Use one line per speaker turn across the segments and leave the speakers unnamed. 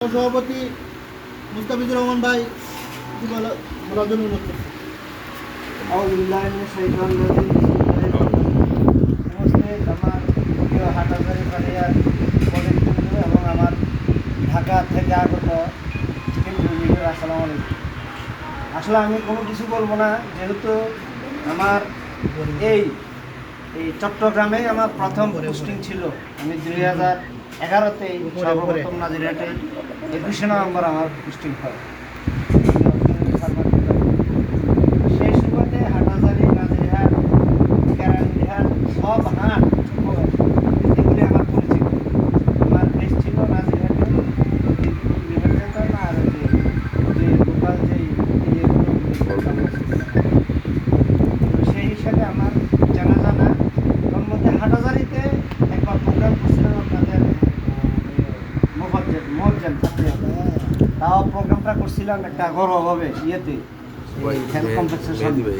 সভাপতি মুস্তাফিজুর রহমান ভাই বলার জন্য অনুরোধ করছি।
আমার প্রিয় হাটাজারি ফালিয়ার প্রজেক্টবৃন্দ এবং আমার ঢাকা থেকে আগত কেন্দ্রীয় আসসালামু আলাইকুম। আসলে আমি কোনো কিছু বলবো না, যেহেতু আমার এই চট্টগ্রামে আমার প্রথম পোস্টিং ছিল। আমি 2011-তে সর্বপ্রথম নাজিরহাটে 21শে নভেম্বর আমার পোস্টিং হয়। সেই সুবাদে হাটাজারি, নাজিরহাট, কেরানীরহাট সব হাট এগুলি আমার পরিচিত। আমার বেশ ছিল নাজিরহাটে আর যে লোকাল সেই হিসাবে আমার জানা তার মধ্যে হাটাজারিতে একবার প্রোগ্রাম করছিলাম আপনাদের মোহজ্জেন তাও প্রোগ্রামটা করছিলাম একটা ঘরোয়াভাবে ইয়েতে হেলথ কমপ্লেক্সের সামনে,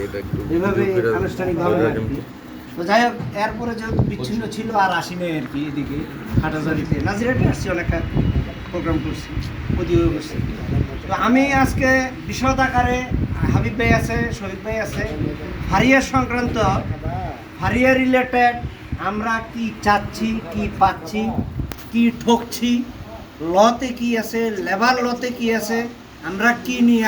এইভাবে আনুষ্ঠানিকভাবে আর কি। তো যাই হোক, এরপরে যেহেতু বিচ্ছিন্ন ছিল আর আসি নাই আর কি এদিকে হাটাজারিতে। নাজিরহাটে আসছি, অনেকটা প্রোগ্রাম করছি, অডিও করছি। তো আমি আজকে বিশদ আকারে, হাবিব ভাই আছে, শহীদ ভাই আছে, ফারিয়া সংক্রান্ত, ফারিয়া রিলেটেড আমরা কি চাচ্ছি, কি পাচ্ছি, কি ঠকছি, লতে কি আছে, লেবার লতে কি আছে, আমরা কি নিয়ে